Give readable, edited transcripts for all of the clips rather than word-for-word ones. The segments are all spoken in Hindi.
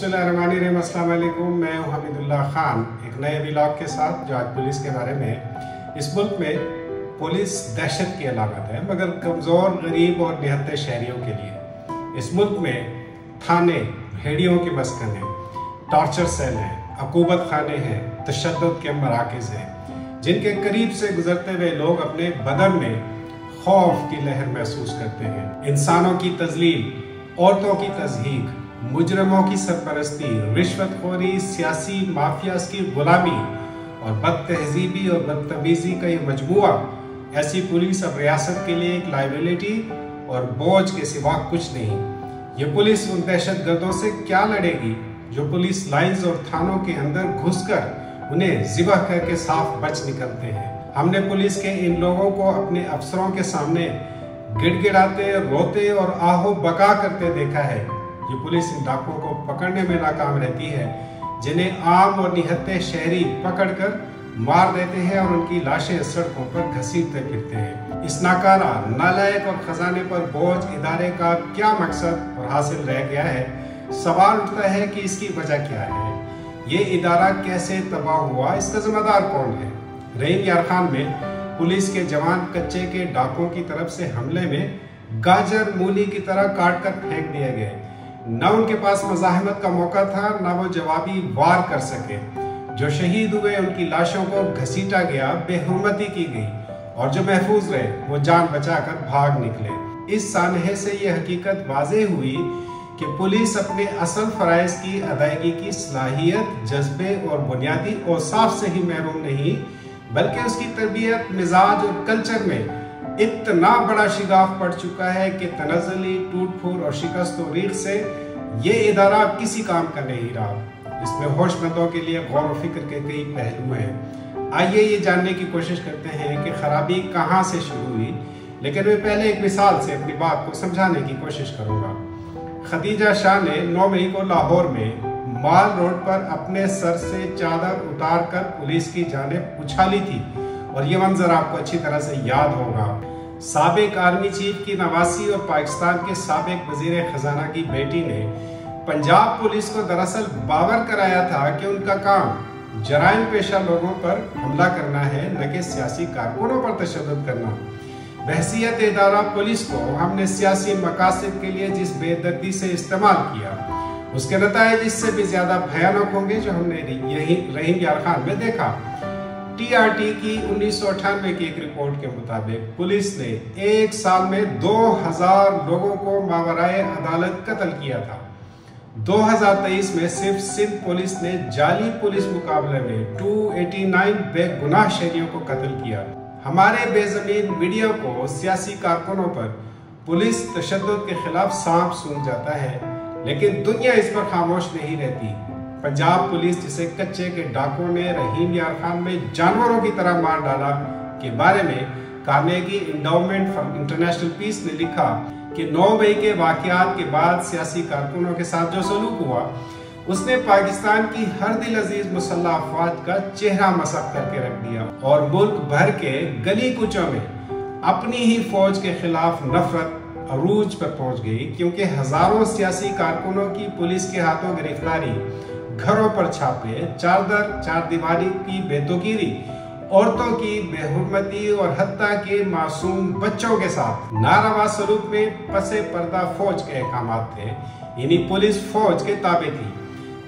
बिस्मिल्लाहिर्रहमानिर्रहीम, अस्सलाम वालेकुम। मैं हूं हमीदुल्लाह खान एक नए व्लॉग के साथ, जो आज पुलिस के बारे में। इस मुल्क में पुलिस दहशत की अलामत है, मगर कमज़ोर, गरीब और निहत्ते शहरियों के लिए। इस मुल्क में थाने भेड़ियों की मस्कन है, टॉर्चर सेल हैं, अकूबत खाने हैं, तशद्दुद के मराकज़ हैं, जिनके करीब से गुजरते हुए लोग अपने बदन में खौफ की लहर महसूस करते हैं। इंसानों की तजलील, औरतों की तज़हीक, मुजरमों की सरपरस्ती, रिश्वतखोरी, सियासी माफियाज की गुलामी और बदतहजीबी और बदतमीजी का ये मजमुआ, ऐसी पुलिस अब रियासत के लिए एक लाइबिलिटी और बोझ के सिवा कुछ नहीं। ये पुलिस उन दहशत गर्दों से क्या लड़ेगी जो पुलिस लाइन्स और थानों के अंदर घुसकर उन्हें ज़िबह करके साफ बच निकलते हैं। हमने पुलिस के इन लोगों को अपने अफसरों के सामने गिड़गिड़ाते, रोते और आहो बका करते देखा है। ये पुलिस इन डाकुओं को पकड़ने में नाकाम रहती है, जिन्हें आम और निहत्ते शहरी पकड़कर मार देते हैं और उनकी लाशें सड़कों पर घसीटते फिरते हैं। इस नाकारा, नालायक और खजाने पर बोझ इदारे का क्या मकसद और हासिल रह गया है? सवाल उठता है कि इसकी वजह क्या है, ये इदारा कैसे तबाह हुआ, इसका जिम्मेदार कौन है? रहीम यार खान में पुलिस के जवान कच्चे के डाकुओं की तरफ से हमले में गाजर मूली की तरह काट कर फेंक दिए गए। न उनके पास मज़ाहमत का मौका था, न वो जवाबी वार कर सके। जो शहीद हुए उनकी लाशों को घसीटा गया, बेहुरमती की गई, और जो महफूज रहे वो जान बचाकर भाग निकले। इस सानहे से ये हकीकत वाज़ेह हुई कि पुलिस अपने असल फ़राइज़ की अदायगी की सलाहियत, जज्बे और बुनियादी औसाफ से ही महरूम नहीं, बल्कि उसकी तरबियत, मिजाज और कल्चर में इतना बड़ा शिगाफ पड़ चुका है कि तनज़्ज़ुली, टूट फूट और शिकस्त और रीख से ये इदारा किसी काम का नहीं रहा। इसमें होशमंदों के लिए गौर व फिक्र के कई पहलू हैं। आइए ये जानने की कोशिश करते हैं कि खराबी कहाँ से शुरू हुई, लेकिन मैं पहले एक मिसाल से अपनी बात को समझाने की कोशिश करूँगा। खदीजा शाह ने 9 मई को लाहौर में माल रोड पर अपने सर से चादर उतार कर पुलिस की जानिब उछाली थी, और ये मंजर आपको अच्छी तरह से याद होगा। साबिक आर्मी चीफ की नवासी और पाकिस्तान के साबिक वजीर खजाना की बेटी ने पंजाब पुलिस को दरअसल बावर कराया था कि उनका काम जराइम पेशा लोगों पर हमला करना है, न कि सियासी कारकुनों पर तशद्दुद करना। बहसियत इदारा पुलिस को हमने सियासी मकासद के लिए जिस बेदर्दी से इस्तेमाल किया, उसके नताइज इससे भी ज्यादा भयानक होंगे, जो हमने रहीम यार खान में देखा। TRT की 1998 की एक रिपोर्ट के मुताबिक पुलिस ने 1 साल में 2000 लोगों को मावराए अदालत कत्ल किया था। 2023 में सिर्फ सिंध पुलिस ने जाली पुलिस मुकाबले में 289 बेगुनाह शहरियों को कत्ल किया। हमारे बेज़मीन मीडिया को सियासी कारकुनों पर पुलिस तशद्दुद के खिलाफ सांप सूंघ जाता है, लेकिन दुनिया इस पर खामोश नहीं रहती। पंजाब पुलिस, जिसे कच्चे के डाकुओं ने रहीम यार खान में जानवरों की तरह मार डाला, के बारे में Carnegie endowment for international peace ने लिखा कि 9 मई के वाकयात के बाद सियासी कारकुनों के साथ जो सलूक हुआ, उसने पाकिस्तान की हर दिल अजीज मुसल्लह अफवाज का चेहरा मसक करके रख दिया, और मुल्क भर के गली कुचों में अपनी ही फौज के खिलाफ नफरत अरूज पर पहुंच गई, क्योंकि हजारों सियासी कारकुनों की पुलिस के हाथों गिरफ्तारी, घरों पर छापे, चार दीवारी की बेतुकीरी, औरतों की बेहुरमती और हत्ता के मासूम बच्चों के साथ नारवा सलूक में पसे पर्दा फौज के अहकामात थे, यानी पुलिस फौज के ताबे थी।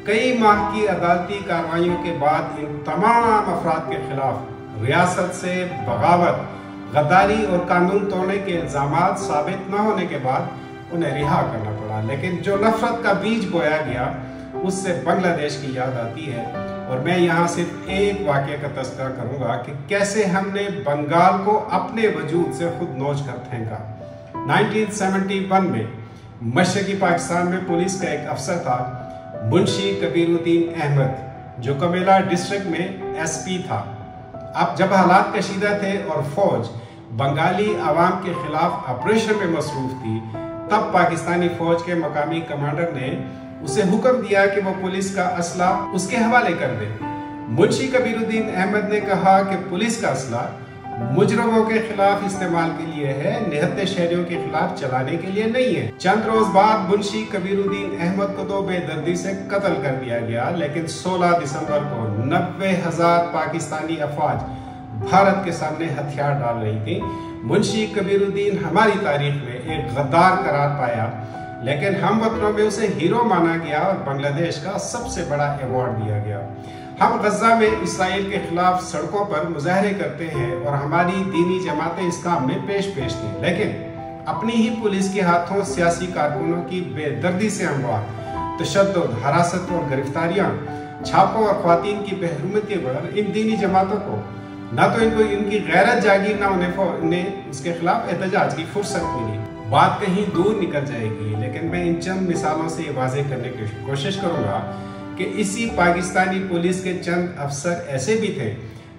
कई माह की अदालती कार्रवाइयों के बाद इन तमाम अफराद के खिलाफ रियासत से बगावत, गद्दारी और कानून तोड़ने के इल्जामात साबित न होने के बाद उन्हें रिहा करना पड़ा। लेकिन जो नफरत का बीज बोया गया, उससे बांग्लादेश की याद आती है, और मैं यहाँ सिर्फ एक वाक़ये का तज़किरा करूँगा कि कैसे हमने बंगाल को अपने वजूद से खुद नोच कर फेंका। 1971 में मशरक़ी पाकिस्तान में पुलिस का एक अफसर था, मुंशी कबीरुद्दीन अहमद, जो कमेला डिस्ट्रिक्ट में SP था। अब जब हालात कशीदा थे और फौज बंगाली अवाम के खिलाफ ऑपरेशन में मसरूफ थी, तब पाकिस्तानी फौज के मकामी कमांडर ने उसे हुक्म दिया कि वो पुलिस का असला उसके हवाले कर दे। मुंशी कबीरुद्दीन अहमद ने कहा कि पुलिस का असला मुजरमों के खिलाफ इस्तेमाल के लिए है, निहत्ते शहरियों के खिलाफ चलाने के लिए नहीं है। चंद रोज बाद मुंशी कबीरुद्दीन अहमद को तो बेदर्दी से कत्ल कर दिया गया, लेकिन 16 दिसंबर को 90,000 पाकिस्तानी अफवाज भारत के सामने हथियार डाल रही थी। मुंशी कबीरुद्दीन हमारी तारीख में एक गद्दार करार पाया, लेकिन हम वतनों में उसे हीरो माना गया और बांग्लादेश का सबसे बड़ा अवार्ड दिया गया। हम गजा में इसराइल के खिलाफ सड़कों पर मुजाहरे करते हैं और हमारी दीनी जमातें इस काम में पेश थी, लेकिन अपनी ही पुलिस के हाथों सियासी कारकुनों की बेदर्दी से हमवार तशद्दुद, हिरासत और गिरफ्तारियां, छापों और ख्वातीन की बेहरमती पर इन दीनी जमातों को ना तो इनकी गैरत जागी, ना उन्हें उसके खिलाफ एहतजाज की फुर्सत मिली। बात कहीं दूर निकल जाएगी, लेकिन मैं इन चंद मिसालों से ये वाज़ेह करने की कोशिश करूंगा कि इसी पाकिस्तानी पुलिस के चंद अफसर ऐसे भी थे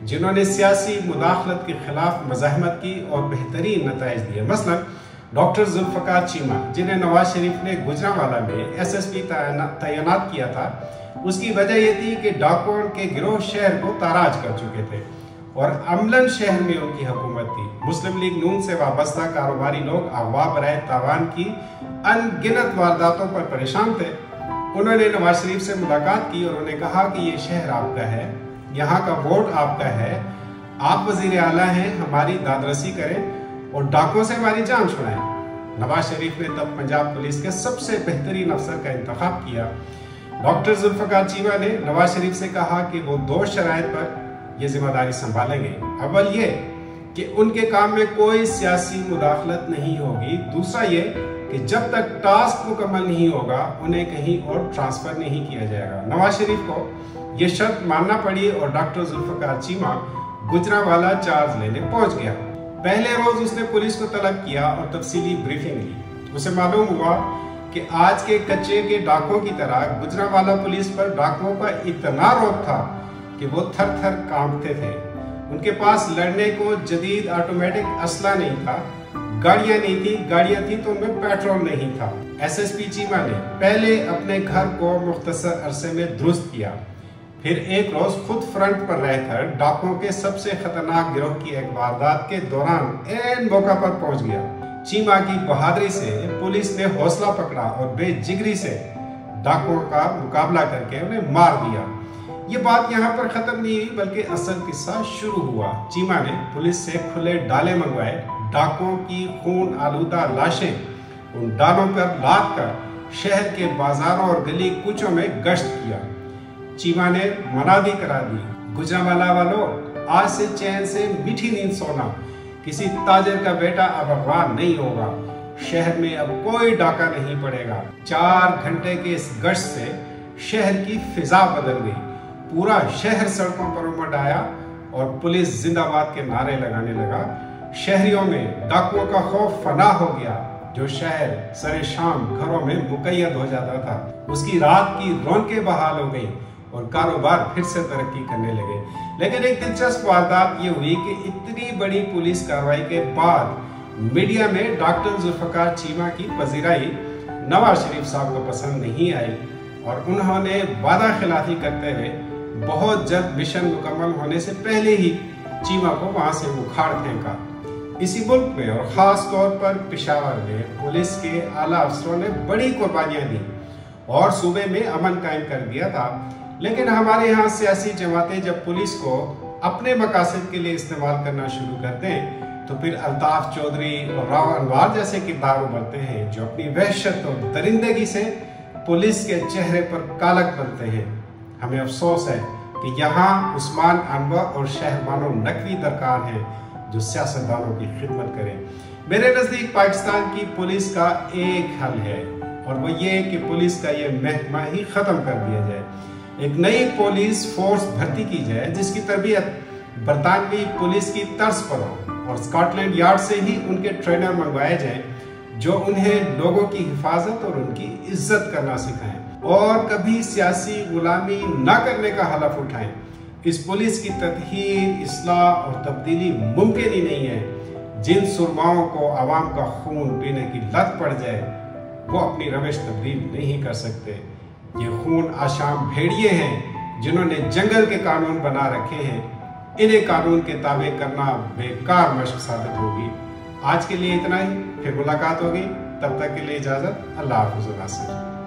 जिन्होंने सियासी मुदाखलत के खिलाफ मज़ाहमत की और बेहतरीन नताइज दिए। मसलन डॉक्टर जुल्फ़िकार चीमा, जिन्हें नवाज शरीफ ने गुजरांवाला में SSP तैनात किया था, उसकी वजह यह थी कि डाकुओं के गिरोह शहर को ताराज कर चुके थे और अमलन शहर में उनकी हुकूमत थी। मुस्लिम लीग नून से वाबस्ता कारोबारी लोग अगवा बराए तावान की अनगिनत वारदातों पर परेशान थे। उन्होंने नवाज शरीफ से मुलाकात की और उन्हें कहा कि ये शहर आपका है, यहाँ का वोट आपका है, आप वजीर आला हैं, हमारी दादरसी करें और डाकुओं से हमारी जान छुड़ाएं। नवाज शरीफ ने तब पंजाब पुलिस के सबसे बेहतरीन अफसर का इंतखाब किया। डॉक्टर जुल्फ़िकार चीमा ने नवाज शरीफ से कहा कि वो 2 शराइत पर ये जिम्मेदारी संभालेंगे। अव्वल ये कि उनके काम में कोई सियासी मुदाखलत नहीं होगी, दूसरा ये कि जब तक टास्क मुकम्मल नहीं होगा उन्हें कहीं और ट्रांसफर नहीं किया जाएगा। नवाज शरीफ को ये शर्त मानना पड़ी और डॉक्टर जुल्फ़िकार चीमा गुजरांवाला चार्ज लेने पहुंच गया। पहले रोज उसने पुलिस को तलब किया और तफसीली ब्रीफिंग ली। उसे मालूम हुआ कि आज के कच्चे के डाकुओं की तरह गुजरांवाला पुलिस पर डाकुओं का इतना रौब था कि वो थर थर कांपते थे। उनके पास लड़ने को जदीद ऑटोमेटिक असला नहीं था, गाड़ियां नहीं थी, गाड़ियां थी तो उनमें पेट्रोल नहीं था। SSP चीमा ने पहले अपने घर को मुख्तसर अरसे में दुरुस्त किया, फिर एक रोज खुद फ्रंट पर रहकर डाकुओं के सबसे खतरनाक गिरोह की एक वारदात के दौरान ऐन मौका पर पहुंच गया। चीमा की बहादुरी से पुलिस ने हौसला पकड़ा और बेजिगरी से डाकुओं का मुकाबला करके उन्हें मार दिया। ये बात यहाँ पर खत्म नहीं हुई, बल्कि असल किस्सा शुरू हुआ। चीमा ने पुलिस से खुले डाले मंगवाए, डाकुओं की खून आलूदा लाशें उन डालों पर लाद कर शहर के बाजारों और गली कूचों में गश्त किया। चीमा ने मनादी करा दी, गुजरांवाला वालों, आज से चैन से मीठी नींद सोना, किसी ताजर का बेटा अब अगवा नहीं होगा, शहर में अब कोई डाका नहीं पड़ेगा। 4 घंटे के इस गश्त से शहर की फिजा बदल गई। पूरा शहर सड़कों पर उमड़ आया और पुलिस जिंदाबाद के नारे लगाने लगा। शहरियों में डाकुओं का खौफ फना हो गया। जो शहर सरे शाम घरों में मुकैयद हो जाता था, उसकी रात की रौनकें बहाल हो गई और कारोबार फिर से तरक्की करने लगे। लेकिन एक दिलचस्प वारदात ये हुई कि इतनी बड़ी पुलिस कार्रवाई के बाद मीडिया में डॉक्टर जुल्फ़िकार चीमा की पजीराई नवाज शरीफ साहब को पसंद नहीं आई और उन्होंने वादा खिलाफी करते हुए बहुत जल्द मिशन मुकम्मल होने से पहले ही चीमा को वहां से उखाड़ फेंका। इसी मुल्क में और ख़ास तौर पर पेशावर में पुलिस के आला अफसरों ने बड़ी कुर्बानियां दी और सूबे में अमन कायम कर दिया था। लेकिन हमारे यहाँ सियासी जमातें जब पुलिस को अपने मकासद के लिए इस्तेमाल करना शुरू कर दें तो फिर अल्ताफ चौधरी और राव अनवार जैसे किरदार उभरते हैं जो अपनी वहशत और दरिंदगी से पुलिस के चेहरे पर कालक बनते हैं। हमें अफसोस है कि यहाँ उस्मान अनवर और शहरबानो नकवी दरकार हैं जो सियासतदानों की खिदमत करें। मेरे नज़दीक पाकिस्तान की पुलिस का एक हल है और वो ये कि पुलिस का ये महकमा ही ख़त्म कर दिया जाए। एक नई पुलिस फोर्स भर्ती की जाए जिसकी तरबियत बरतानवी पुलिस की तर्ज पर हो और स्कॉटलैंड यार्ड से ही उनके ट्रेनर मंगवाए जाएं जो उन्हें लोगों की हिफाजत और उनकी इज्जत करना सिखाएं और कभी सियासी गुलामी न करने का हलफ उठाएं। इस पुलिस की तत्हीर, इस्लाह और तब्दीली मुमकिन ही नहीं है। जिन सुरमाओं को आवाम का खून पीने की लत पड़ जाए वो अपनी रविश तब्दील नहीं कर सकते। ये खून आशाम भेड़िए हैं जिन्होंने जंगल के कानून बना रखे हैं। इन्हें कानून के ताबे करना बेकार मशक साबित होगी। आज के लिए इतना ही, फिर मुलाकात होगी। तब तक के लिए इजाजत। अल्लाह हाफ़िज़।